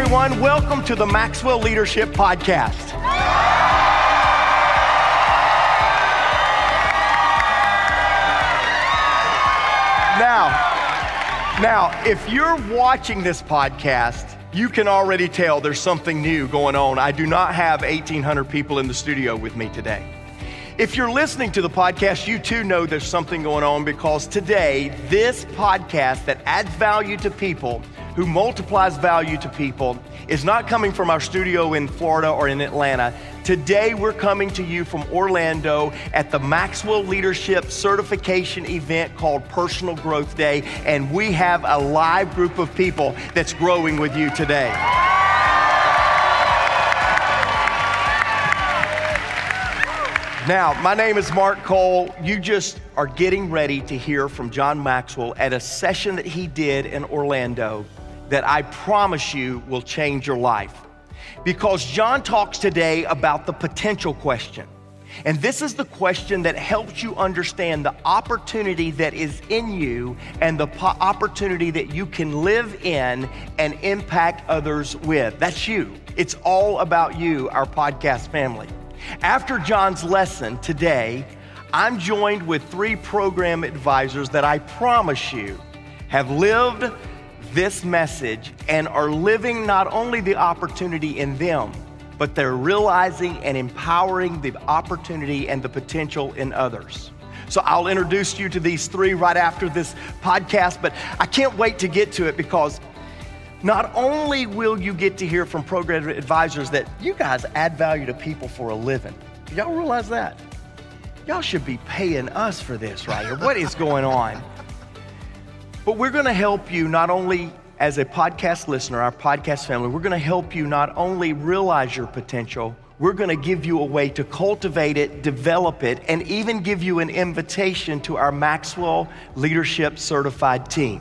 everyone. Welcome to the Maxwell Leadership Podcast. Now, if you're watching this podcast, you can already tell there's something new going on. I do not have 1,800 people in the studio with me today. If you're listening to the podcast, you too know there's something going on, because today, this podcast that adds value to people, who multiplies value to people, is not coming from our studio in Florida or in Atlanta. Today, we're coming to you from Orlando at the Maxwell Leadership Certification event called Personal Growth Day, and we have a live group of people that's growing with you today. Now, my name is Mark Cole. You just are getting ready to hear from John Maxwell at a session that he did in Orlando that I promise you will change your life. Because John talks today about the potential question. And this is the question that helps you understand the opportunity that is in you and the opportunity that you can live in and impact others with. That's you. It's all about you, our podcast family. After John's lesson today, I'm joined with 3 program advisors that I promise you have lived this message and are living not only the opportunity in them, but they're realizing and empowering the opportunity and the potential in others. So I'll introduce you to these 3 right after this podcast, but I can't wait to get to it, because not only will you get to hear from program advisors that you guys add value to people for a living. Y'all realize that? Y'all should be paying us for this right here. What is going on? But we're gonna help you not only as a podcast listener, our podcast family, we're gonna help you not only realize your potential, we're gonna give you a way to cultivate it, develop it, and even give you an invitation to our Maxwell Leadership Certified Team.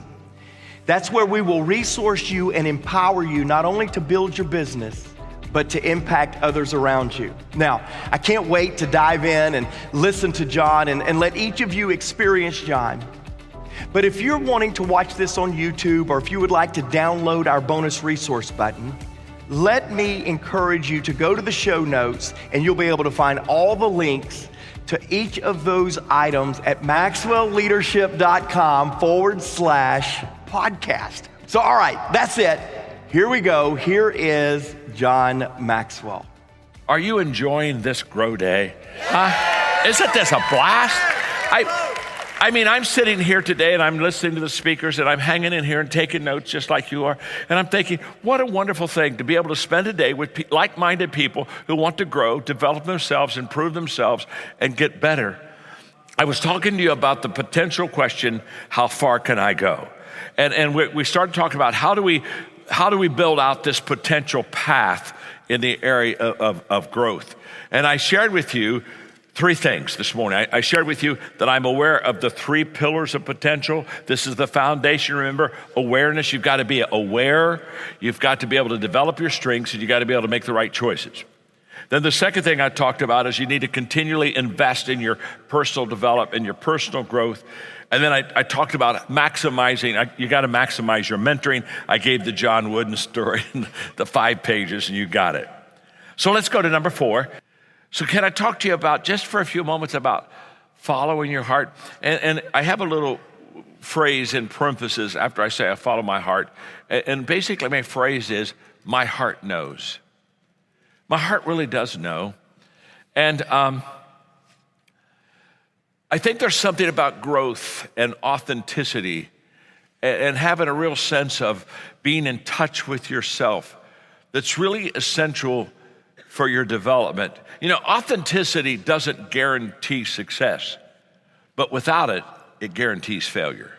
That's where we will resource you and empower you not only to build your business, but to impact others around you. Now, I can't wait to dive in and listen to John and let each of you experience John. But if you're wanting to watch this on YouTube, or if you would like to download our bonus resource button, let me encourage you to go to the show notes, and you'll be able to find all the links to each of those items at maxwellleadership.com/podcast. So, all right, that's it. Here we go. Here is John Maxwell. Are you enjoying this Grow Day? Isn't this a blast? I mean, I'm sitting here today and I'm listening to the speakers and I'm hanging in here and taking notes just like you are. And I'm thinking, what a wonderful thing to be able to spend a day with like-minded people who want to grow, develop themselves, improve themselves, and get better. I was talking to you about the potential question, how far can I go? And we started talking about how do we build out this potential path in the area of growth. And I shared with you 3 things this morning. I shared with you that I'm aware of the 3 pillars of potential. This is the foundation. Remember, awareness. You've got to be aware. You've got to be able to develop your strengths, and you got to be able to make the right choices. Then the second thing I talked about is you need to continually invest in your personal development and your personal growth. And then I talked about maximizing. You got to maximize your mentoring. I gave the John Wooden story, the 5 pages, and you got it. So let's go to number 4. So can I talk to you about, just for a few moments, about following your heart? And I have a little phrase in parentheses after I say I follow my heart. And basically my phrase is, my heart knows. My heart really does know. And I think there's something about growth and authenticity and having a real sense of being in touch with yourself that's really essential for your development. You know, authenticity doesn't guarantee success, but without it, it guarantees failure.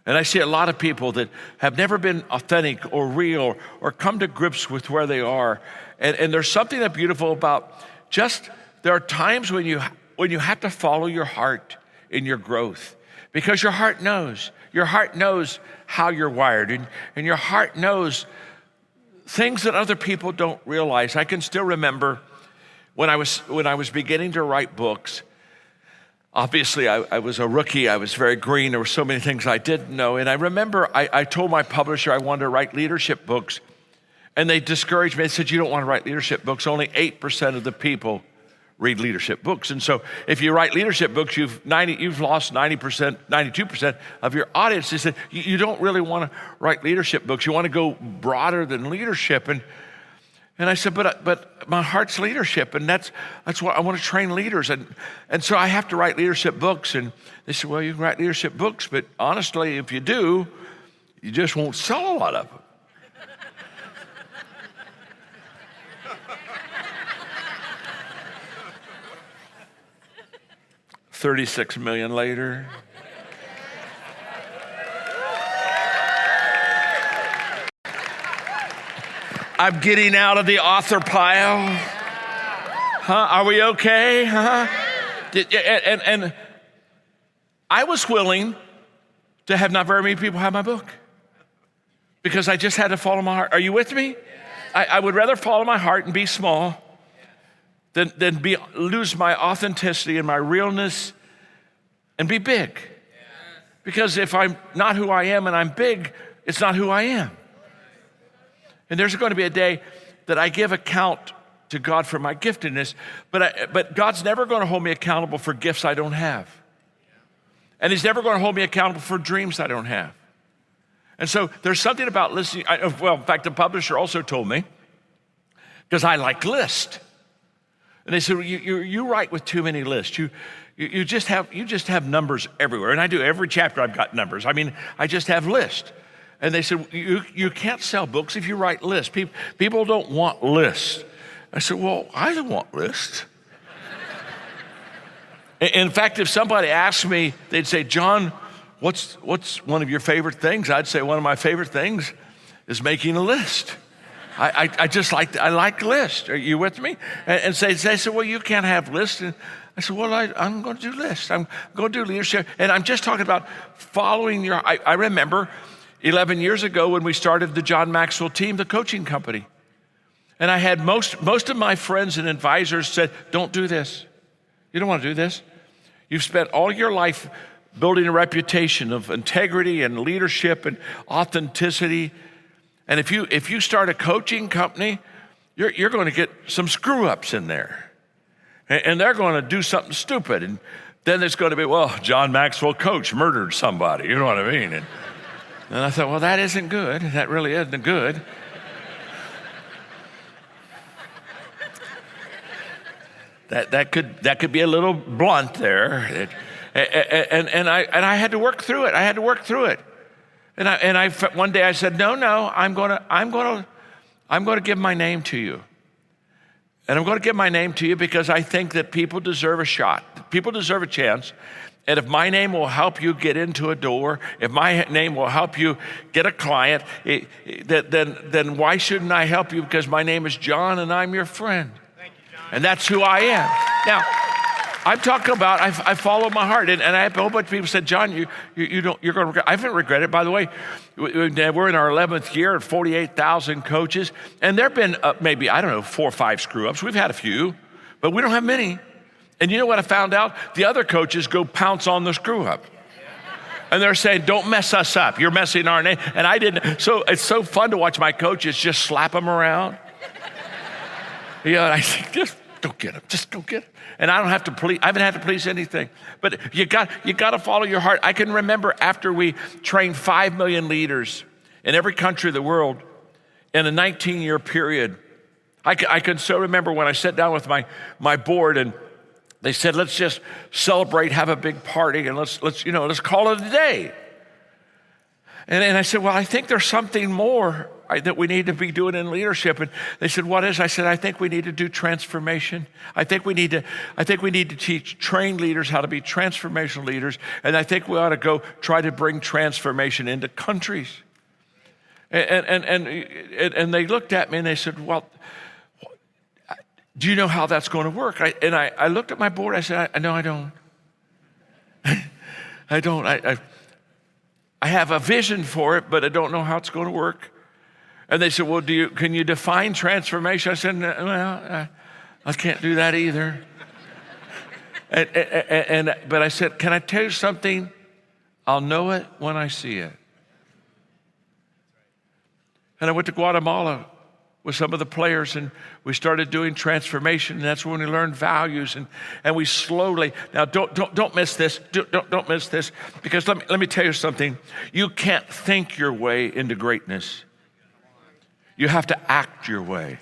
And I see a lot of people that have never been authentic or real or come to grips with where they are. And there's something that's beautiful about there are times when you have to follow your heart in your growth, because your heart knows. Your heart knows how you're wired, and your heart knows things that other people don't realize. I can still remember when I was beginning to write books. Obviously, I was a rookie. I was very green. There were so many things I didn't know. And I remember I told my publisher I wanted to write leadership books. And they discouraged me. They said, you don't want to write leadership books. Only 8% of the people read leadership books. And so if you write leadership books, you've lost 90%, 92% of your audience. They said, you don't really want to write leadership books. You want to go broader than leadership. And I said, but my heart's leadership, and that's what I want to train leaders. And so I have to write leadership books. And they said, well, you can write leadership books, but honestly, if you do, you just won't sell a lot of them. 36 million later. I'm getting out of the author pile. Huh? Are we okay? Huh? And I was willing to have not very many people have my book because I just had to follow my heart. Are you with me? I would rather follow my heart and be small than lose my authenticity and my realness and be big. Because if I'm not who I am and I'm big, it's not who I am. And there's going to be a day that I give account to God for my giftedness, but God's never going to hold me accountable for gifts I don't have. And he's never going to hold me accountable for dreams I don't have. And so there's something about listening. Well, in fact, the publisher also told me, because I like lists. And they said, you write with too many lists. You just have numbers everywhere. And I do. Every chapter I've got numbers. I mean, I just have lists. And they said, you can't sell books if you write lists. People don't want lists. I said, well, I don't want lists. In fact, if somebody asked me, they'd say, John, what's one of your favorite things? I'd say one of my favorite things is making a list. I like lists. Are you with me? And they said, well, you can't have lists. And I said, well, I'm going to do lists. I'm going to do leadership. And I'm just talking about following your, I remember 11 years ago when we started the John Maxwell team, the coaching company. And I had most of my friends and advisors said, don't do this. You don't want to do this. You've spent all your life building a reputation of integrity and leadership and authenticity. And if you start a coaching company, you're going to get some screw-ups in there. And they're going to do something stupid. And then it's going to be, well, John Maxwell coach murdered somebody. You know what I mean? And I thought, well, that isn't good. That really isn't good. That could be a little blunt there. And I had to work through it. And one day I said, no, I'm going to give my name to you. And I'm going to give my name to you because I think that people deserve a shot. People deserve a chance. And if my name will help you get into a door, if my name will help you get a client, then why shouldn't I help you? Because my name is John and I'm your friend. Thank you, John. And that's who I am. Now, I'm talking about I follow my heart, and I have a whole bunch of people said, John, you're going to regret. I haven't regretted it. By the way, we're in our 11th year at 48,000 coaches, and there've been maybe 4 or 5 screw-ups. We've had a few, but we don't have many. And you know what I found out? The other coaches go pounce on the screw-up. And they're saying, don't mess us up. You're messing our name. And I didn't. So it's so fun to watch my coaches just slap them around. And I say, just go get them. Just go get them. And I don't have to please. I haven't had to please anything. But you got to follow your heart. I can remember after we trained 5 million leaders in every country of the world in a 19-year period. I can so remember when I sat down with my board and they said, let's just celebrate, have a big party, and let's call it a day. And I said, well, I think there's something more that we need to be doing in leadership. And they said, what is? I said, I think we need to do transformation. I think we need to train leaders how to be transformational leaders. And I think we ought to go try to bring transformation into countries. And they looked at me and they said, well, do you know how that's going to work? I looked at my board. I said, no, I don't. I don't. I have a vision for it, but I don't know how it's going to work. And they said, well, can you define transformation? I said, well, I can't do that either. But I said, can I tell you something? I'll know it when I see it. And I went to Guatemala with some of the players, and we started doing transformation, and that's when we learned values, and we slowly, now don't miss this, don't miss this, because let me tell you something. You can't think your way into greatness. You have to act your way.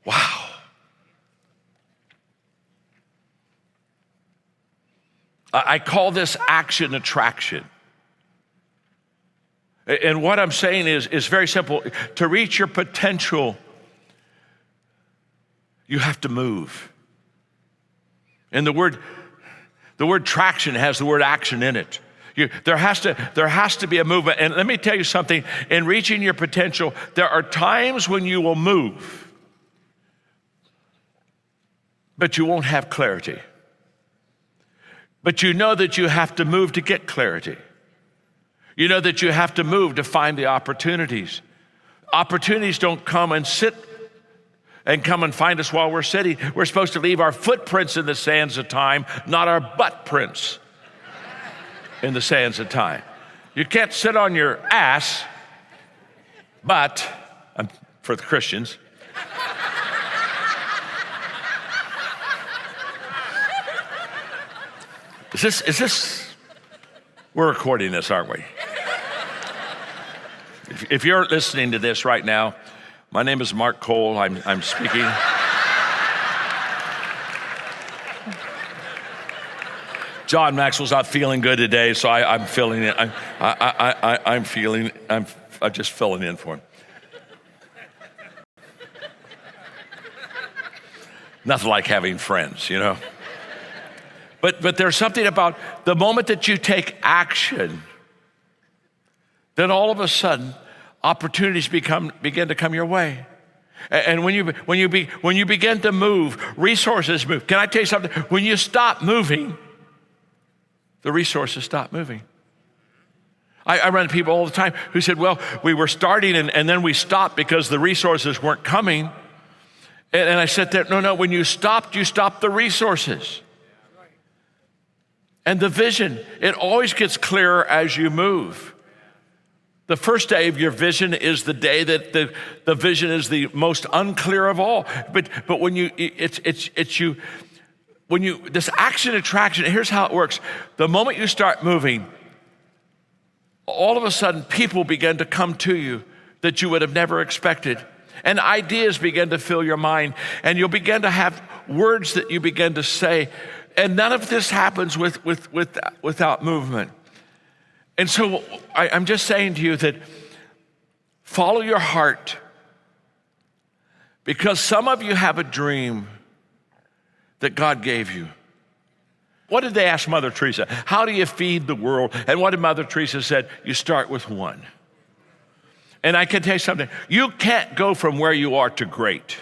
Wow. I call this action attraction. And what I'm saying is very simple. To reach your potential, you have to move. And the word traction has the word action in it. There has to be a movement. And let me tell you something. In reaching your potential, there are times when you will move, but you won't have clarity. But you know that you have to move to get clarity. You know that you have to move to find the opportunities. Opportunities don't come and find us while we're sitting. We're supposed to leave our footprints in the sands of time, not our butt prints in the sands of time. You can't sit on your ass, but, for the Christians, Is this, we're recording this, aren't we? If you're listening to this right now, my name is Mark Cole, I'm speaking. John Maxwell's not feeling good today, so I'm filling it. I'm just filling in for him. Nothing like having friends, you know? But there's something about the moment that you take action, then all of a sudden, opportunities begin to come your way. And when you begin to move, resources move. Can I tell you something? When you stop moving, the resources stop moving. I run into people all the time who said, well, we were starting and then we stopped because the resources weren't coming. And I said, no, when you stopped the resources. And the vision, it always gets clearer as you move. The first day of your vision is the day that the vision is the most unclear of all. But when this action attraction, here's how it works. The moment you start moving, all of a sudden people begin to come to you that you would have never expected. And ideas begin to fill your mind, and you'll begin to have words that you begin to say. And none of this happens without movement. And so I'm just saying to you that follow your heart, because some of you have a dream that God gave you. What did they ask Mother Teresa? How do you feed the world? And what did Mother Teresa said? You start with one. And I can tell you something. You can't go from where you are to great.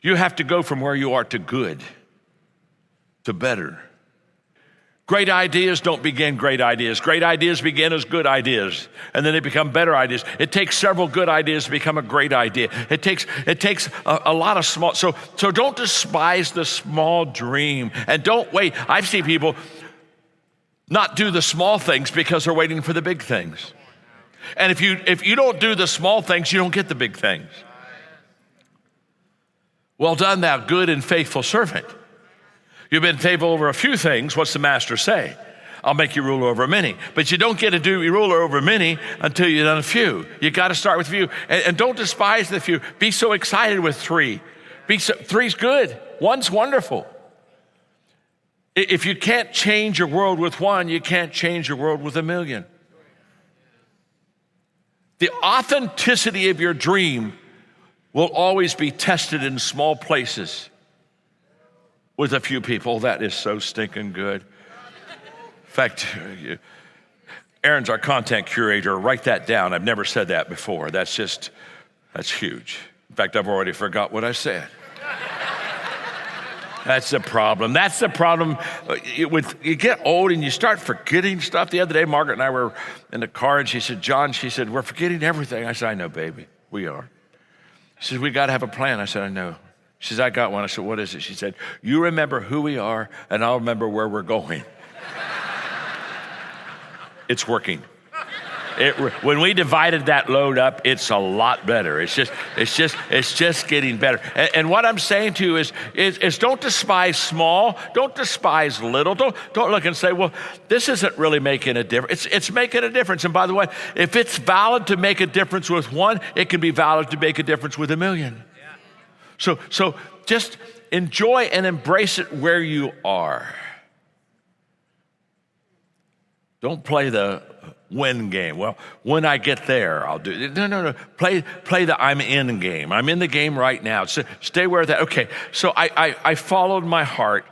You have to go from where you are to good, to better. Great ideas don't begin great ideas. Great ideas begin as good ideas, and then they become better ideas. It takes several good ideas to become a great idea. It takes a lot of small, so don't despise the small dream, and don't wait. I've seen people not do the small things because they're waiting for the big things. And if you don't do the small things, you don't get the big things. Well done, thou good and faithful servant. You've been faithful over a few things. What's the master say? I'll make you ruler over many. But you don't get to be ruler over many until you've done a few. You got to start with few. And don't despise the few. Be so excited with three. Three's good. One's wonderful. If you can't change your world with one, you can't change your world with a million. The authenticity of your dream will always be tested in small places with a few people. That is so stinking good. In fact, Aaron's our content curator. Write that down. I've never said that before. That's huge. In fact, I've already forgot what I said. That's the problem. That's the problem. You get old and you start forgetting stuff. The other day, Margaret and I were in the car, and she said, John, we're forgetting everything. I said, I know, baby, we are. She said, we got to have a plan. I said, I know. She said, I got one. I said, what is it? She said, you remember who we are, and I'll remember where we're going. It's working. When we divided that load up, it's a lot better. It's just getting better. And what I'm saying to you is don't despise small, don't despise little. Don't look and say, well, this isn't really making a difference. It's making a difference. And by the way, if it's valid to make a difference with one, it can be valid to make a difference with 1,000,000. So just enjoy and embrace it where you are. Don't play the win game. Well, when I get there, I'll do it. No. Play the I'm in game. I'm in the game right now. So stay aware of that. Okay, so I followed my heart.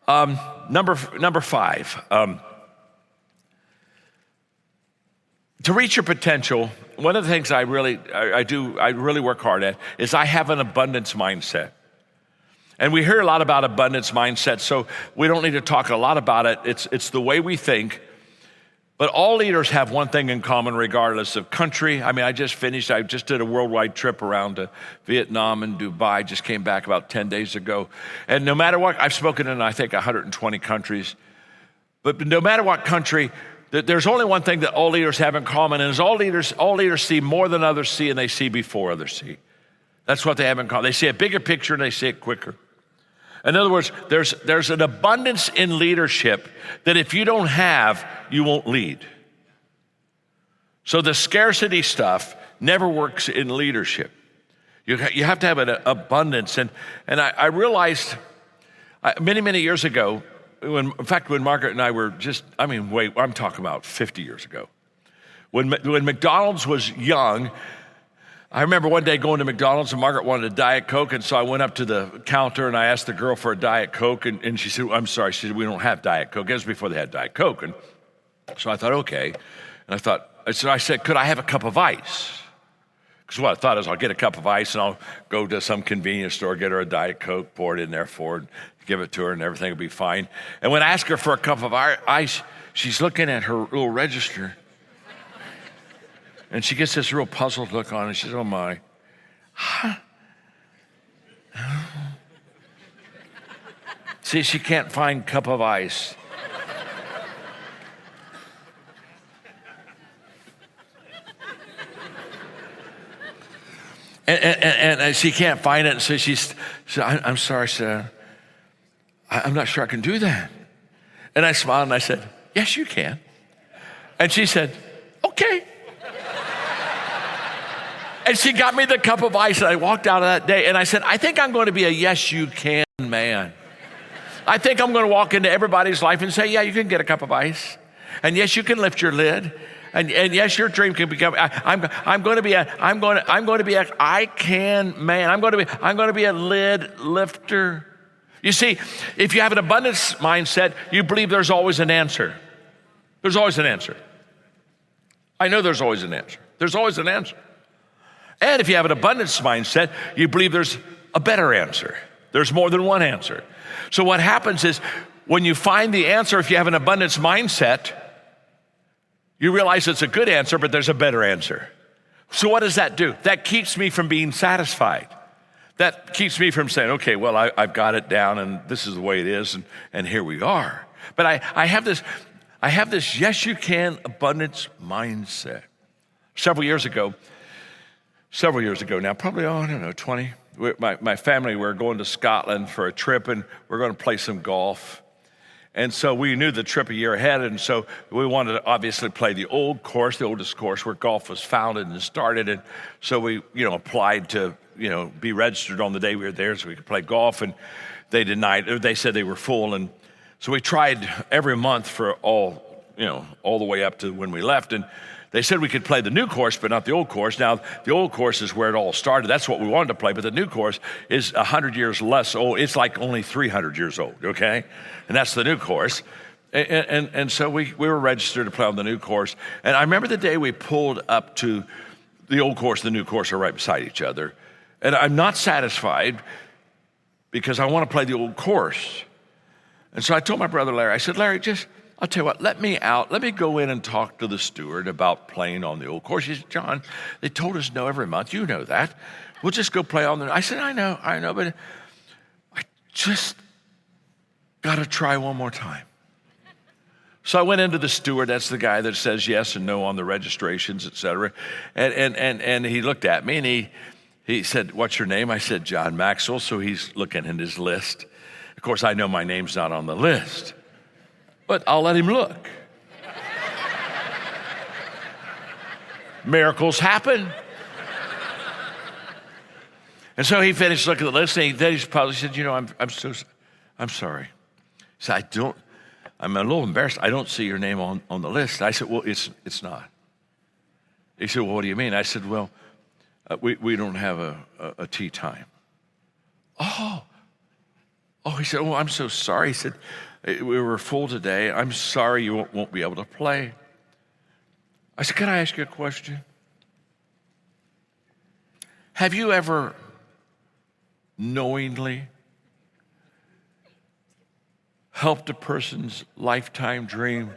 Number 5. To reach your potential, one of the things I really work hard at is I have an abundance mindset. And we hear a lot about abundance mindset, so we don't need to talk a lot about it. It's the way we think. But all leaders have one thing in common regardless of country. I mean, I just did a worldwide trip around to Vietnam and Dubai, just came back about 10 days ago. And no matter what, I've spoken in, I think, 120 countries. But no matter what country, there's only one thing that all leaders have in common, and is all leaders see more than others see, and they see before others see. That's what they have in common. They see a bigger picture, and they see it quicker. In other words, there's an abundance in leadership that if you don't have, you won't lead. So the scarcity stuff never works in leadership. You have to have an abundance. And I realized many years ago, when Margaret and I were I'm talking about 50 years ago. When McDonald's was young, I remember one day going to McDonald's and Margaret wanted a Diet Coke, and so I went up to the counter and I asked the girl for a Diet Coke, and she said, I'm sorry, she said, we don't have Diet Coke. It was before they had Diet Coke. And so I thought, okay. And I said, could I have a cup of ice? Because what I thought is I'll get a cup of ice and I'll go to some convenience store, get her a Diet Coke, pour it in there for her, give it to her, and everything will be fine. And when I ask her for a cup of ice, she's looking at her little register. And she gets this real puzzled look on, and she says, oh my. See, she can't find cup of ice. And she can't find it, so she said, I'm sorry, sir. I'm not sure I can do that. And I smiled and I said, yes, you can. And she said, okay. And she got me the cup of ice, and I walked out of that day, and I said, I think I'm going to be a yes, you can man. I think I'm going to walk into everybody's life and say, yeah, you can get a cup of ice. And yes, you can lift your lid. And yes, your dream can become, I'm going to be a I can man. I'm going to be a lid lifter. You see, if you have an abundance mindset, you believe there's always an answer. There's always an answer. I know there's always an answer. There's always an answer. And if you have an abundance mindset, you believe there's a better answer. There's more than one answer. So what happens is when you find the answer, if you have an abundance mindset, you realize it's a good answer, but there's a better answer. So what does that do? That keeps me from being satisfied. That keeps me from saying, okay, well, I've got it down and this is the way it is, and here we are. But I have this yes, you can abundance mindset. Several years ago now, probably, 20. My family, we were going to Scotland for a trip, and we're going to play some golf. And so we knew the trip a year ahead, and so we wanted to obviously play the old course, the oldest course where golf was founded and started. And so we, applied to, be registered on the day we were there so we could play golf, and they said they were full. And so we tried every month for all the way up to when we left. And they said we could play the new course, but not the old course. Now, the old course is where it all started. That's what we wanted to play, but the new course is 100 years less old. It's like only 300 years old, okay? And that's the new course. And so we were registered to play on the new course. And I remember the day we pulled up to the old course, the new course are right beside each other. And I'm not satisfied because I want to play the old course. And so I told my brother Larry, I said, Larry, I'll tell you what, let me go in and talk to the steward about playing on the old course. He said, John, they told us no every month. You know that. We'll just go play on the. I said, I know, but I just got to try one more time. So I went into the steward, that's the guy that says yes and no on the registrations, et cetera. And he looked at me and he said, what's your name? I said, John Maxwell. So he's looking in his list. Of course, I know my name's not on the list, but I'll let him look. Miracles happen. And so he finished looking at the list, and then he probably said, I'm sorry. He said, I'm a little embarrassed. I don't see your name on the list. I said, well, it's not. He said, well, what do you mean? I said, well, we don't have a tea time. Oh, he said, oh, I'm so sorry. He said, we were full today. I'm sorry you won't be able to play. I said, can I ask you a question? Have you ever knowingly helped a person's lifetime dream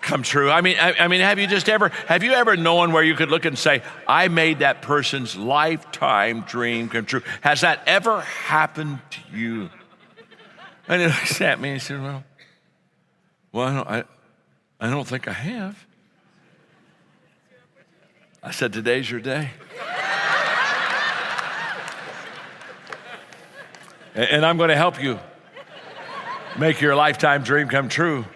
come true? I mean, have you ever known where you could look and say, I made that person's lifetime dream come true? Has that ever happened to you? And he looked at me and he said, well, I don't think I have. I said, today's your day. And I'm going to help you make your lifetime dream come true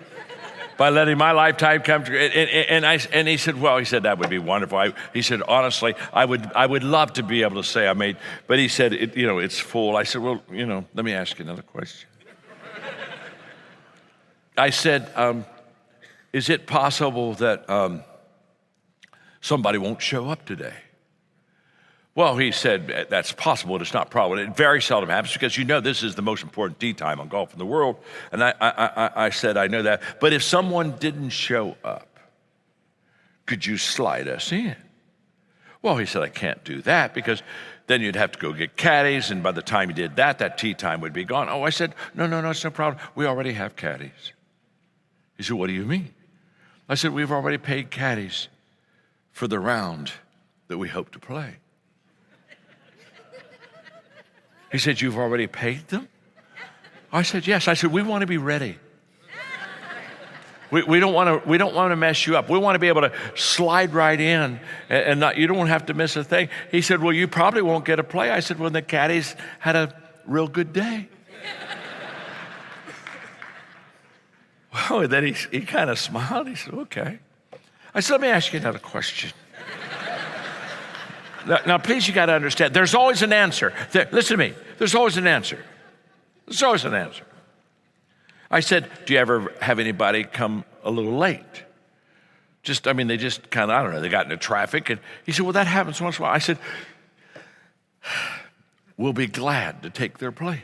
by letting my lifetime come true. And he said, well, that would be wonderful. He said, honestly, I would love to be able to say I made, but he said, it's full. I said, well, let me ask you another question. I said, is it possible that somebody won't show up today? Well, he said, that's possible, but it's not probable. It very seldom happens because this is the most important tee time on golf in the world. And I said, I know that. But if someone didn't show up, could you slide us in? Well, he said, I can't do that because then you'd have to go get caddies. And by the time you did that tee time would be gone. Oh, I said, no, it's no problem. We already have caddies. He said, what do you mean? I said, we've already paid caddies for the round that we hope to play. He said, you've already paid them? I said, yes. I said, we want to be ready. We don't want to mess you up. We want to be able to slide right in and you don't have to miss a thing. He said, well, you probably won't get a play. I said, well, the caddies had a real good day. Well, and then he kind of smiled. He said, okay. I said, let me ask you another question. Now, please, you got to understand, there's always an answer. Listen to me. There's always an answer. There's always an answer. I said, do you ever have anybody come a little late? They just kind of, I don't know, they got into traffic. And he said, well, that happens once in a while. I said, we'll be glad to take their place.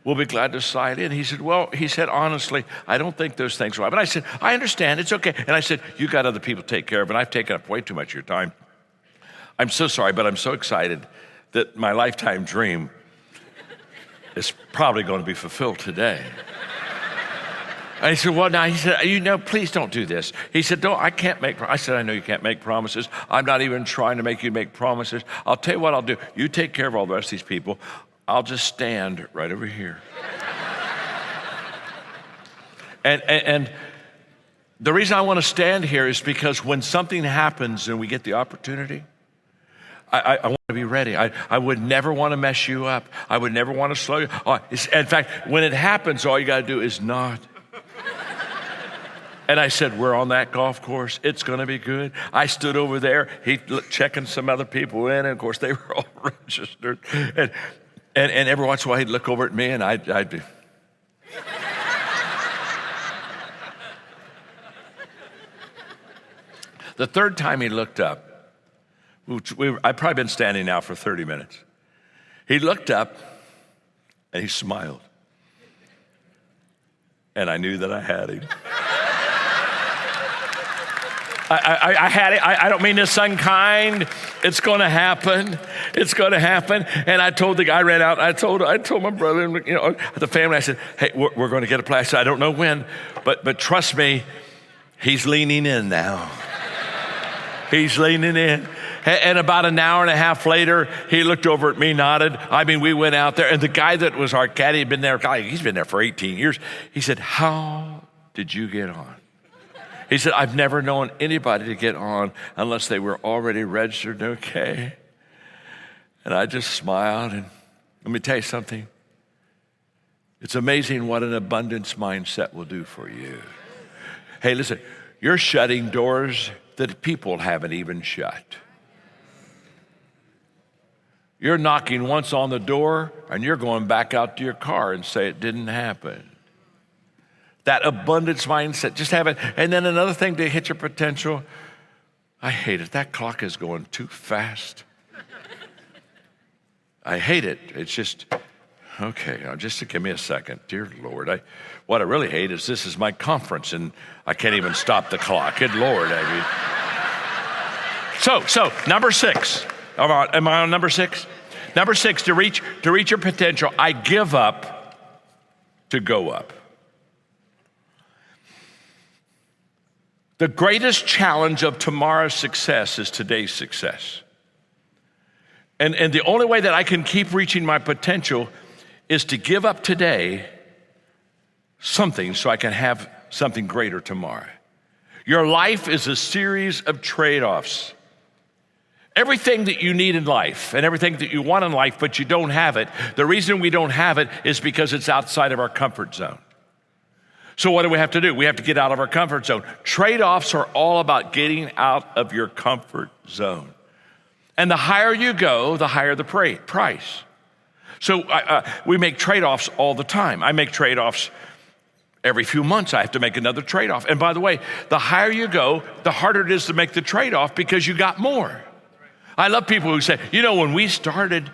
We'll be glad to slide in. He said, honestly, I don't think those things will happen. I said, I understand, it's okay. And I said, you got other people to take care of, and I've taken up way too much of your time. I'm so sorry, but I'm so excited that my lifetime dream is probably going to be fulfilled today. And he said, well, now, he said, please don't do this. He said, I can't make promises. I said, I know you can't make promises. I'm not even trying to make you make promises. I'll tell you what I'll do. You take care of all the rest of these people. I'll just stand right over here. And the reason I want to stand here is because when something happens and we get the opportunity, I want to be ready. I would never want to mess you up. I would never want to slow you. In fact, when it happens, all you got to do is nod. And I said, we're on that golf course. It's going to be good. I stood over there. He checking some other people in, and of course they were all registered. And every once in a while he'd look over at me, and I'd be. The third time he looked up, I've probably been standing now for 30 minutes. He looked up and he smiled. And I knew that I had him. I had it. I don't mean this unkind. It's going to happen. It's going to happen. And I told the guy, I ran out. I told my brother, the family. I said, hey, we're going to get a play. I said, I don't know when, but trust me, he's leaning in now. He's leaning in. And about an hour and a half later, he looked over at me, nodded. I mean, we went out there, and the guy that was our caddy had been there, he's been there for 18 years. He said, "How did you get on?" He said, "I've never known anybody to get on unless they were already registered okay." And I just smiled, and let me tell you something. It's amazing what an abundance mindset will do for you. Hey, listen, you're shutting doors that people haven't even shut. You're knocking once on the door, and you're going back out to your car and say it didn't happen. That abundance mindset, just have it. And then another thing to hit your potential, I hate it. That clock is going too fast. I hate it. It's just, okay, now just give me a second. Dear Lord, what I really hate is this is my conference, and I can't even stop the clock. Good Lord, I mean. So number 6. Am I on number 6? Number 6, to reach your potential, I give up to go up. The greatest challenge of tomorrow's success is today's success. And the only way that I can keep reaching my potential is to give up today something so I can have something greater tomorrow. Your life is a series of trade-offs. Everything that you need in life and everything that you want in life, but you don't have it, the reason we don't have it is because it's outside of our comfort zone. So what do we have to do? We have to get out of our comfort zone. Trade-offs are all about getting out of your comfort zone. And the higher you go, the higher the price. So we make trade-offs all the time. I make trade-offs every few months. I have to make another trade-off. And by the way, the higher you go, the harder it is to make the trade-off because you got more. I love people who say, you know, when we started,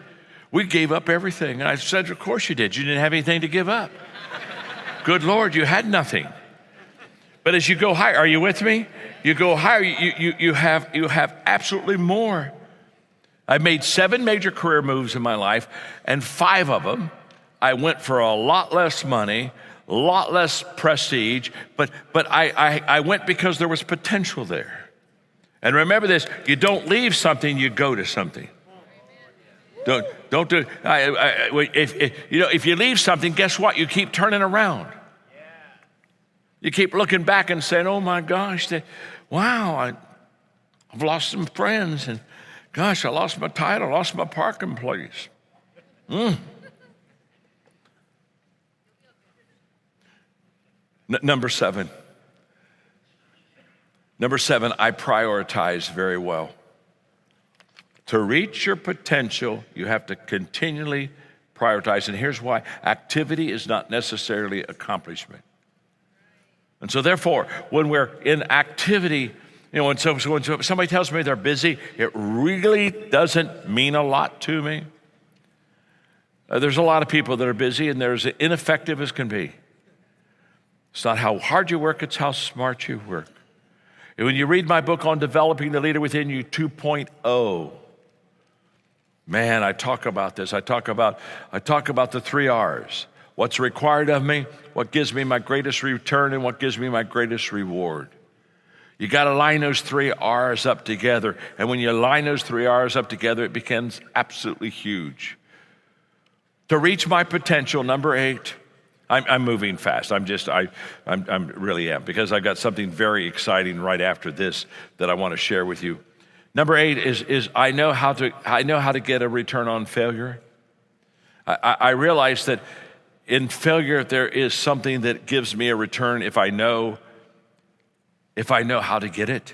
we gave up everything. And I said, of course you did. You didn't have anything to give up. Good Lord, you had nothing. But as you go higher, are you with me? You go higher, you have absolutely more. I've made 7 major career moves in my life, and 5 of them, I went for a lot less money, a lot less prestige, but I went because there was potential there. And remember this, you don't leave something, you go to something. Don't do, if you leave something, guess what? You keep turning around. You keep looking back and saying, oh my gosh, wow, I've lost some friends, and gosh, I lost my title, lost my parking place. Number 7. Number 7, I prioritize very well. To reach your potential, you have to continually prioritize. And here's why. Activity is not necessarily accomplishment. And so therefore, when we're in activity, when somebody tells me they're busy, it really doesn't mean a lot to me. There's a lot of people that are busy, and they're as ineffective as can be. It's not how hard you work, it's how smart you work. And when you read my book on Developing the Leader Within You 2.0, man, I talk about this. I talk about the 3 R's. What's required of me, what gives me my greatest return, and what gives me my greatest reward. You got to line those 3 R's up together. And when you line those 3 R's up together, it becomes absolutely huge. To reach my potential, number 8, I'm moving fast. I'm really am, because I've got something very exciting right after this that I want to share with you. Number 8 is I know how to get a return on failure. I realize that in failure there is something that gives me a return if I know how to get it.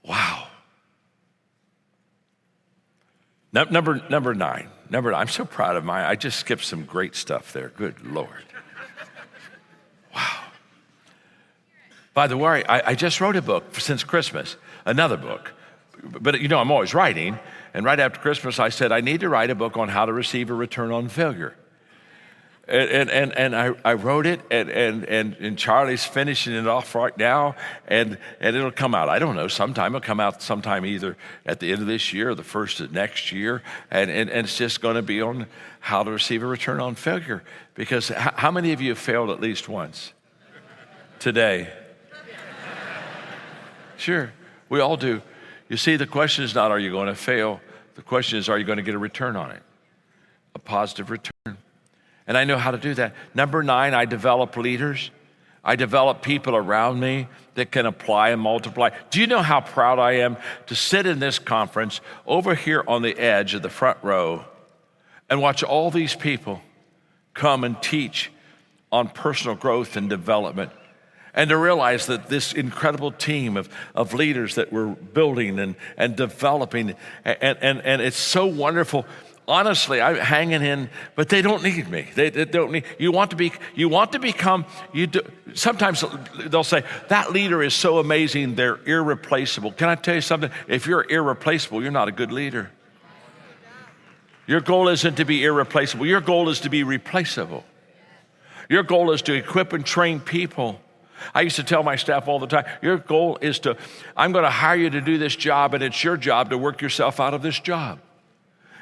Wow. Number 9. I'm so proud of mine. I just skipped some great stuff there. Good Lord. Wow. By the way, I just wrote a book since Christmas, another book. But I'm always writing. And right after Christmas, I said, I need to write a book on how to receive a return on failure. And I wrote it, and Charlie's finishing it off right now, and it'll come out. I don't know, sometime. It'll come out sometime either at the end of this year or the first of next year, and it's just going to be on how to receive a return on failure. Because how many of you have failed at least once today? Sure, we all do. You see, the question is not, are you going to fail? The question is, are you going to get a return on it? A positive return. And I know how to do that. Number 9, I develop leaders. I develop people around me that can apply and multiply. Do you know how proud I am to sit in this conference over here on the edge of the front row and watch all these people come and teach on personal growth and development, and to realize that this incredible team of leaders that we're building and developing, and it's so wonderful. Honestly, I'm hanging in, but they don't need me. They don't need. You want to become. Sometimes they'll say that leader is so amazing, they're irreplaceable. Can I tell you something? If you're irreplaceable, you're not a good leader. Your goal isn't to be irreplaceable. Your goal is to be replaceable. Your goal is to equip and train people. I used to tell my staff all the time, your goal is I'm going to hire you to do this job, and it's your job to work yourself out of this job.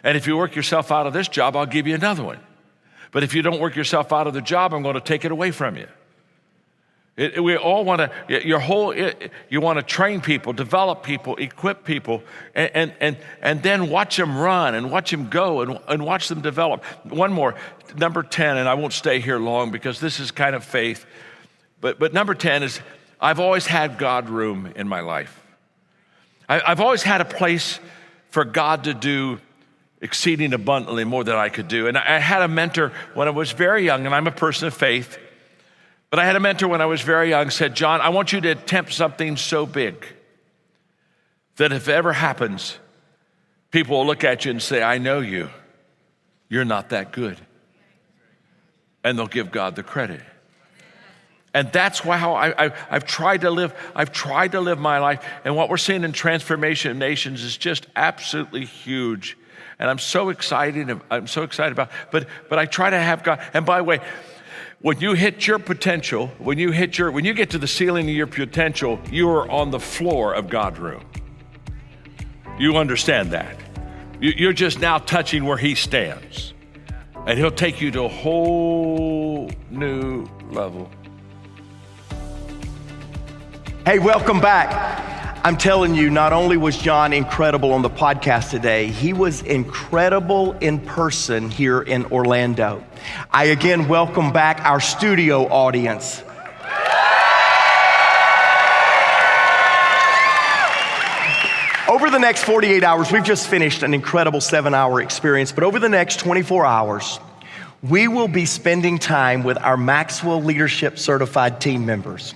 And if you work yourself out of this job, I'll give you another one. But if you don't work yourself out of the job, I'm going to take it away from you. We all want to, you want to train people, develop people, equip people, and then watch them run and watch them go and watch them develop. One more, number 10, and I won't stay here long because this is kind of faith. But number 10 is, I've always had God room in my life. I've always had a place for God to do exceeding abundantly more than I could do. And I had a mentor when I was very young, and I'm a person of faith, but I had a mentor when I was very young, said, John, I want you to attempt something so big that if it ever happens, people will look at you and say, I know you. You're not that good. And they'll give God the credit. And that's how I've tried to live. I've tried to live my life. And what we're seeing in Transformation of Nations is just absolutely huge. And I'm so excited about it. But I try to have God. And by the way, when you hit your potential, when you get to the ceiling of your potential, you are on the floor of God's room. You understand that. You're just now touching where He stands. And He'll take you to a whole new level. Hey, welcome back. I'm telling you, not only was John incredible on the podcast today, he was incredible in person here in Orlando. I again welcome back our studio audience. Over the next 48 hours, we've just finished an incredible 7-hour experience, but over the next 24 hours, we will be spending time with our Maxwell Leadership Certified Team members.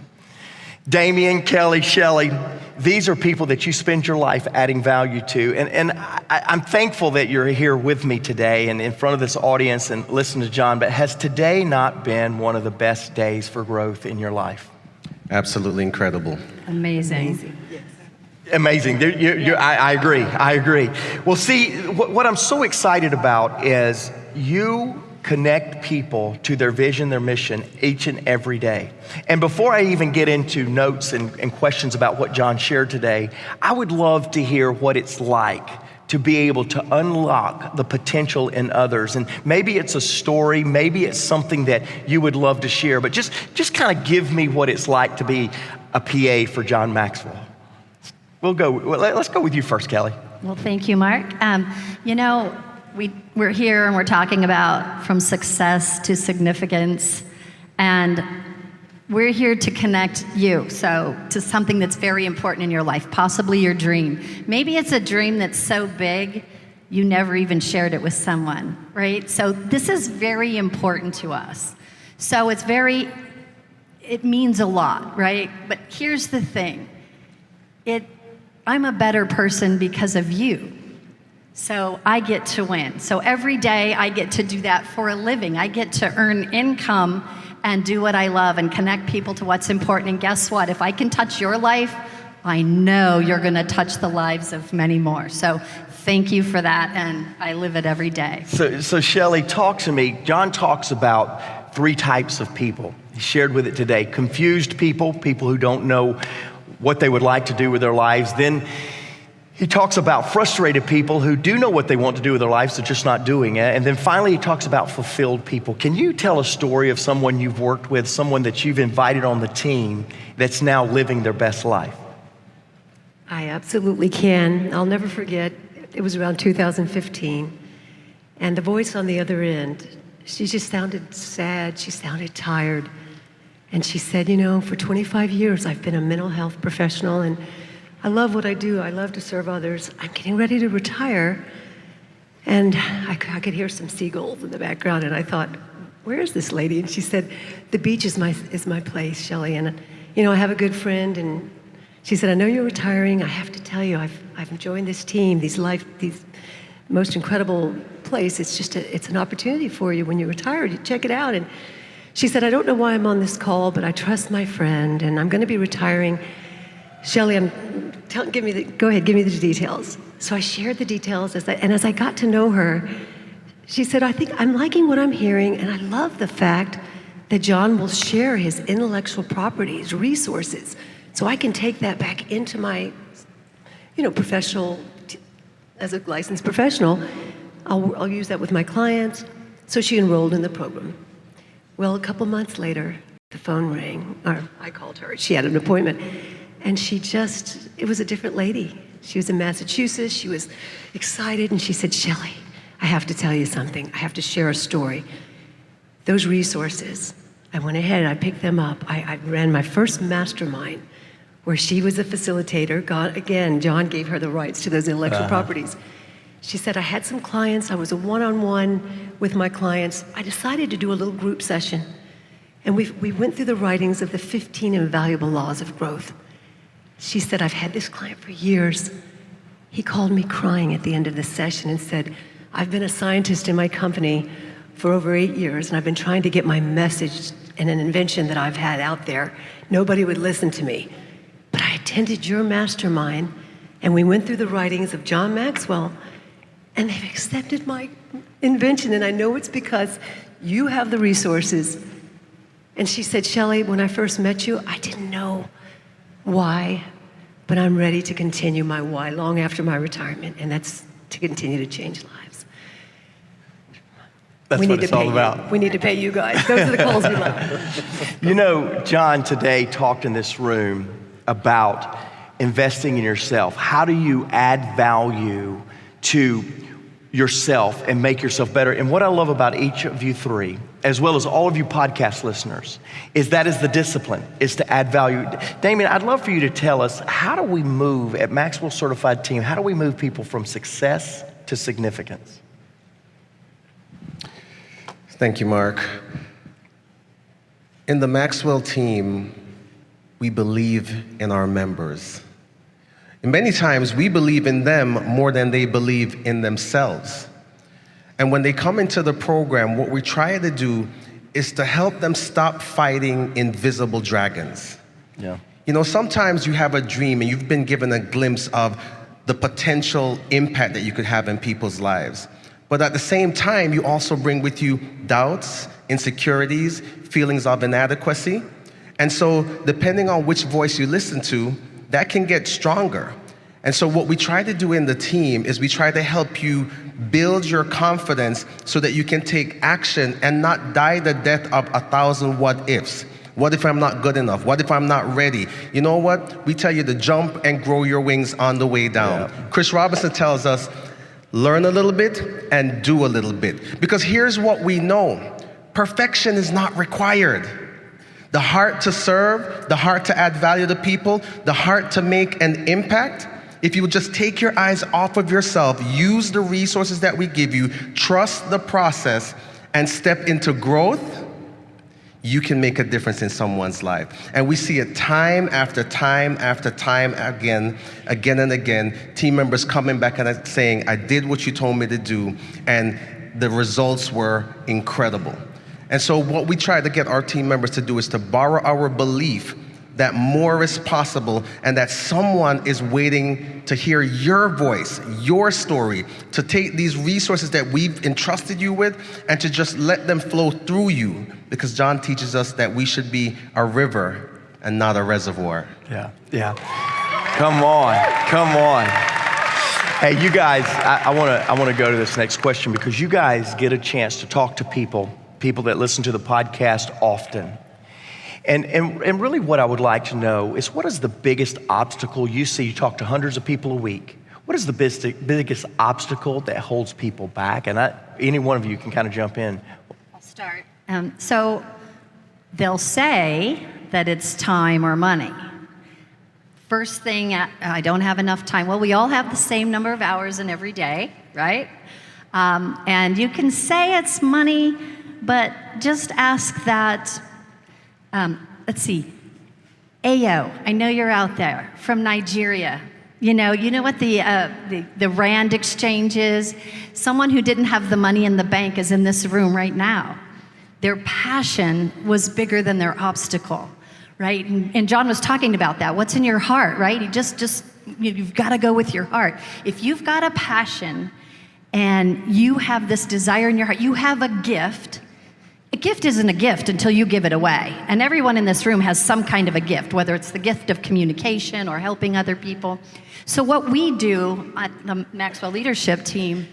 Damien, Kelly, Shelley, these are people that you spend your life adding value to. And I'm thankful that you're here with me today and in front of this audience and listen to John, but has today not been one of the best days for growth in your life? Absolutely incredible. Amazing. Amazing. I agree. Well, see, what I'm so excited about is you connect people to their vision, their mission each and every day. And before I even get into notes and questions about what John shared today, I would love to hear what it's like to be able to unlock the potential in others. And maybe it's a story, maybe it's something that you would love to share, but just kind of give me what it's like to be a PA for John Maxwell. Let's go with you first, Kelly. Well, thank you, Mark. We're here and we're talking about from success to significance, and we're here to connect you to something that's very important in your life, possibly your dream. Maybe it's a dream that's so big you never even shared it with someone, right? So this is very important to us. So it means a lot, right? But here's the thing. I'm a better person because of you. So I get to win. So every day I get to do that for a living. I get to earn income and do what I love and connect people to what's important. And guess what? If I can touch your life, I know you're going to touch the lives of many more. So thank you for that, and I live it every day. So Shelley, talk to me. John talks about 3 types of people. He shared with it today. Confused people who don't know what they would like to do with their lives. Then he talks about frustrated people who do know what they want to do with their lives, they're just not doing it. And then finally, he talks about fulfilled people. Can you tell a story of someone you've worked with, someone that you've invited on the team that's now living their best life? I absolutely can. I'll never forget, it was around 2015, and the voice on the other end, she just sounded sad, she sounded tired, and she said, you know, for 25 years I've been a mental health professional, and I love what I do, I love to serve others. I'm getting ready to retire, and I could hear some seagulls in the background, and I thought, where is this lady? And she said, the beach is my place, Shelley, and you know, I have a good friend, and she said, I know you're retiring. I have to tell you, I've joined this team, these most incredible place. It's an opportunity for you when you retire. You check it out. And she said, I don't know why I'm on this call, but I trust my friend, and I'm going to be retiring. Shelley, go ahead, give me the details. So I shared the details, as I got to know her, she said, I think I'm liking what I'm hearing, and I love the fact that John will share his intellectual properties, resources, so I can take that back into my, professional, as a licensed professional. I'll use that with my clients. So she enrolled in the program. Well, a couple months later, the phone rang, or I called her. She had an appointment, and it was a different lady. She was in Massachusetts. She was excited, and she said, Shelley, I have to tell you something. I have to share a story. Those resources, I went ahead, I picked them up. I ran my first mastermind where she was a facilitator. John gave her the rights to those intellectual properties. She said, I had some clients, I was a one-on-one with my clients. I decided to do a little group session. And we went through the writings of the 15 invaluable laws of growth. She said, I've had this client for years. He called me crying at the end of the session and said, I've been a scientist in my company for over 8 years, and I've been trying to get my message and an invention that I've had out there. Nobody would listen to me. But I attended your mastermind, and we went through the writings of John Maxwell, and they've accepted my invention, and I know it's because you have the resources. And she said, Shelley, when I first met you, I didn't know why, but I'm ready to continue my why long after my retirement, and that's to continue to change lives. That's what it's all about. We need to pay you guys. Those are the calls we love. You know, John today talked in this room about investing in yourself. How do you add value to yourself and make yourself better? And what I love about each of you three, as well as all of you podcast listeners, is the discipline, is to add value. Damien, I'd love for you to tell us, how do we move at Maxwell Certified Team, how do we move people from success to significance? Thank you, Mark. In the Maxwell team, we believe in our members. And many times we believe in them more than they believe in themselves. And when they come into the program, what we try to do is to help them stop fighting invisible dragons. Yeah. You know, sometimes you have a dream and you've been given a glimpse of the potential impact that you could have in people's lives. But at the same time, you also bring with you doubts, insecurities, feelings of inadequacy. And so depending on which voice you listen to, that can get stronger. And so what we try to do in the team is we try to help you build your confidence so that you can take action and not die the death of 1,000 what ifs. What if I'm not good enough? What if I'm not ready? You know what? We tell you to jump and grow your wings on the way down. Yeah. Chris Robinson tells us, learn a little bit and do a little bit. Because here's what we know. Perfection is not required. The heart to serve, the heart to add value to people, the heart to make an impact, if you would just take your eyes off of yourself, use the resources that we give you, trust the process, and step into growth, you can make a difference in someone's life. And we see it time after time after time again and again, team members coming back and saying, I did what you told me to do, and the results were incredible. And so what we try to get our team members to do is to borrow our belief that more is possible and that someone is waiting to hear your voice, your story, to take these resources that we've entrusted you with and to just let them flow through you. Because John teaches us that we should be a river and not a reservoir. Yeah. Come on. Hey, you guys, I want to go to this next question because you guys get a chance to talk to people that listen to the podcast often. And really what I would like to know is, what is the biggest obstacle you see? You talk to hundreds of people a week. What is the biggest obstacle that holds people back? And any one of you can kind of jump in. I'll start. So they'll say that it's time or money. First thing, I don't have enough time. Well, we all have the same number of hours in every day, right? And you can say it's money, but just ask that. Let's see. Ayo, I know you're out there from Nigeria. You know what the rand exchange is? Someone who didn't have the money in the bank is in this room right now. Their passion was bigger than their obstacle, right? And John was talking about that. What's in your heart, right? You've got to go with your heart. If you've got a passion and you have this desire in your heart, you have a gift. A gift isn't a gift until you give it away. And everyone in this room has some kind of a gift, whether it's the gift of communication or helping other people. So what we do at the Maxwell Leadership Team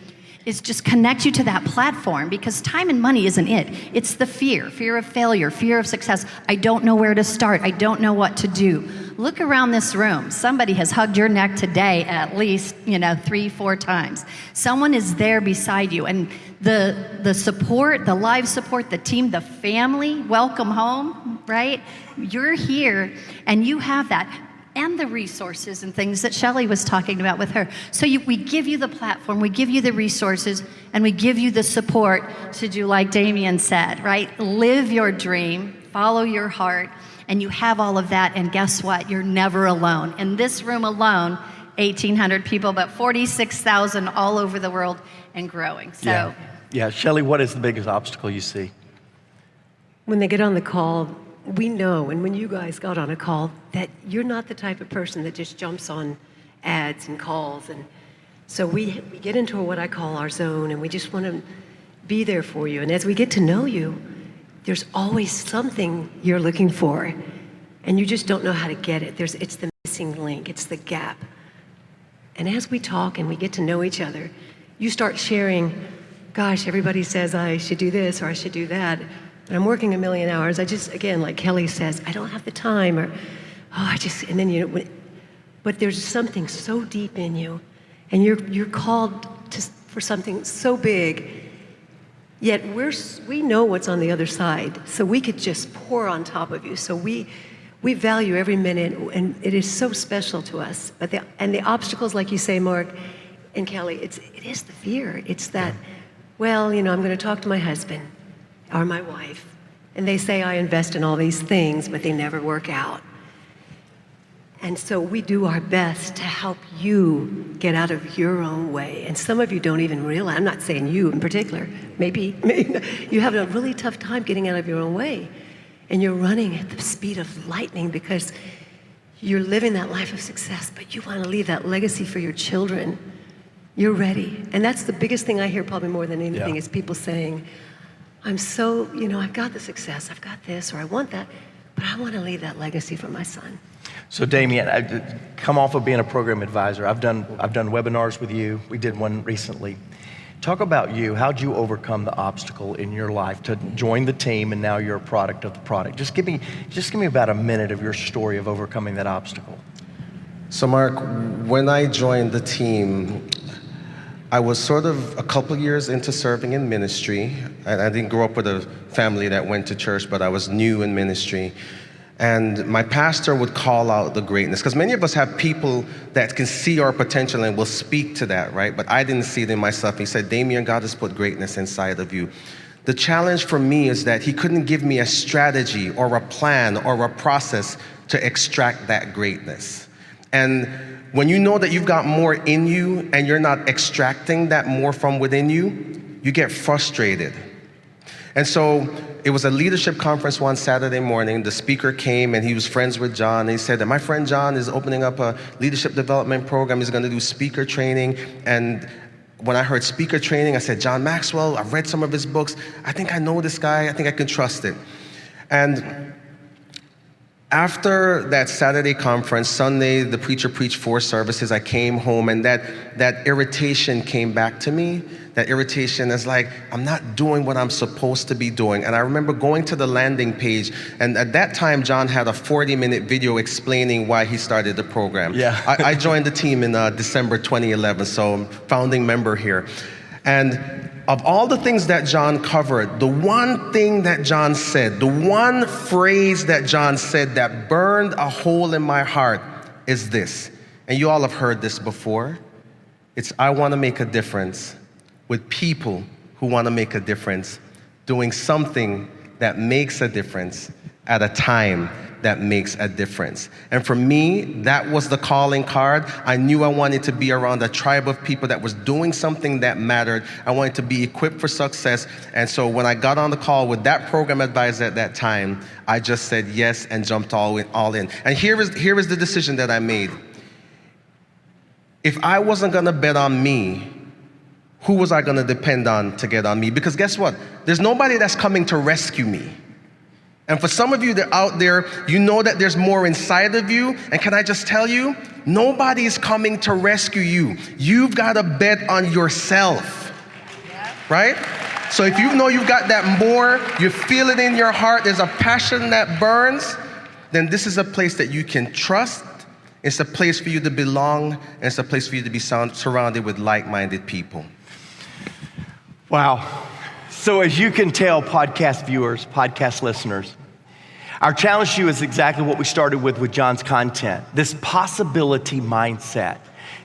is just connect you to that platform, because time and money isn't it. It's the fear of failure, fear of success. I don't know where to start. I don't know what to do. Look around this room. Somebody has hugged your neck today at least, 3-4 times. Someone is there beside you. And the support, the live support, the team, the family, welcome home, right? You're here and you have that. And the resources and things that Shelley was talking about with her. So we give you the platform, we give you the resources, and we give you the support to do like Damien said, right? Live your dream, follow your heart, and you have all of that, and guess what? You're never alone. In this room alone, 1,800 people, but 46,000 all over the world and growing. So, yeah. Shelley, what is the biggest obstacle you see? When they get on the call, we know, and when you guys got on a call, that you're not the type of person that just jumps on ads and calls. And so we get into what I call our zone, and we just want to be there for you. And as we get to know you, there's always something you're looking for, and you just don't know how to get it. It's the missing link. It's the gap. And as we talk and we get to know each other, you start sharing, gosh, everybody says I should do this or I should do that. And I'm working 1 million hours. Again, like Kelly says, I don't have the time, or, and then but there's something so deep in you, and you're called for something so big, yet we know what's on the other side, so we could just pour on top of you. So we value every minute, and it is so special to us. But the obstacles, like you say, Mark and Kelly, it is the fear. It's that, I'm going to talk to my husband or my wife, and they say I invest in all these things, but they never work out. And so we do our best to help you get out of your own way. And some of you don't even realize, I'm not saying you in particular, maybe you have a really tough time getting out of your own way. And you're running at the speed of lightning because you're living that life of success, but you want to leave that legacy for your children. You're ready. And that's the biggest thing I hear probably more than anything is people saying, I'm so, I've got the success, I've got this, or I want that, but I want to leave that legacy for my son. So Damien, I come off of being a program advisor. I've done webinars with you. We did one recently. Talk about you. How'd you overcome the obstacle in your life to join the team, and now you're a product of the product? Just give me about a minute of your story of overcoming that obstacle. So Mark, when I joined the team, I was sort of a couple years into serving in ministry. I didn't grow up with a family that went to church, but I was new in ministry. And my pastor would call out the greatness, because many of us have people that can see our potential and will speak to that, right? But I didn't see it in myself. He said, Damien, God has put greatness inside of you. The challenge for me is that he couldn't give me a strategy or a plan or a process to extract that greatness. And when you know that you've got more in you and you're not extracting that more from within you, you get frustrated. And so it was a leadership conference one Saturday morning. The speaker came and he was friends with John. And he said that my friend John is opening up a leadership development program. He's going to do speaker training. And when I heard speaker training, I said, John Maxwell, I've read some of his books. I think I know this guy. I think I can trust it. And after that Saturday conference, Sunday, the preacher preached 4 services. I came home, and that irritation came back to me. That irritation is like, I'm not doing what I'm supposed to be doing. And I remember going to the landing page, and at that time, John had a 40-minute video explaining why he started the program. Yeah. I joined the team in December 2011, so I'm founding member here. And of all the things that John covered, the one thing that John said, the one phrase that John said that burned a hole in my heart is this. And you all have heard this before. It's, I want to make a difference with people who want to make a difference, doing something that makes a difference at a time that makes a difference. And for me, that was the calling card. I knew I wanted to be around a tribe of people that was doing something that mattered. I wanted to be equipped for success. And so when I got on the call with that program advisor at that time, I just said yes and jumped all in. And here is the decision that I made. If I wasn't gonna bet on me, who was I gonna depend on to get on me? Because guess what? There's nobody that's coming to rescue me. And for some of you that are out there, you know that there's more inside of you. And can I just tell you, nobody's coming to rescue you. You've got to bet on yourself, right? So if you know you've got that more, you feel it in your heart, there's a passion that burns, then this is a place that you can trust. It's a place for you to belong, and it's a place for you to be surrounded with like-minded people. Wow. So as you can tell, podcast viewers, podcast listeners, our challenge to you is exactly what we started with John's content. This possibility mindset,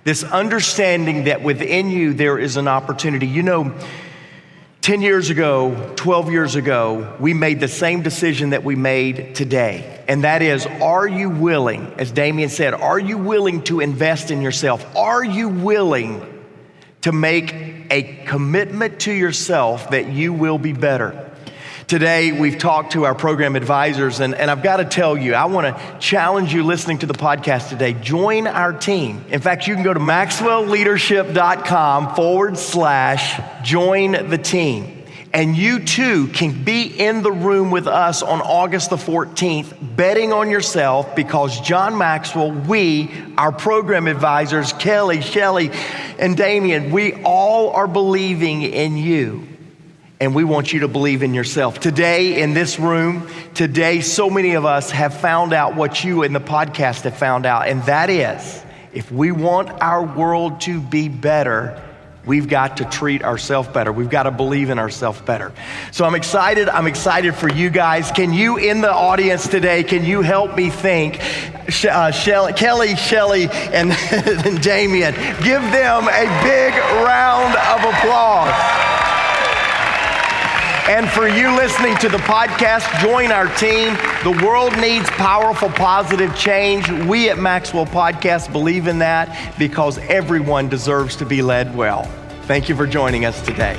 this understanding that within you there is an opportunity. You know, 10 years ago, 12 years ago, we made the same decision that we made today. And that is, are you willing, as Damien said, are you willing to invest in yourself? Are you willing to make a commitment to yourself that you will be better? Today, we've talked to our program advisors, and I've got to tell you, I want to challenge you listening to the podcast today. Join our team. In fact, you can go to maxwellleadership.com/join the team. And you too can be in the room with us on August the 14th, betting on yourself, because John Maxwell, we, our program advisors, Kelly, Shelly, and Damien, we all are believing in you. And we want you to believe in yourself. Today in this room, today so many of us have found out what you in the podcast have found out. And that is, if we want our world to be better, we've got to treat ourselves better. We've got to believe in ourselves better. So I'm excited for you guys. Can you in the audience today, can you help me thank Kelly, Shelly, and Damien? Give them a big round of applause. And for you listening to the podcast, join our team. The world needs powerful, positive change. We at Maxwell Podcast believe in that, because everyone deserves to be led well. Thank you for joining us today.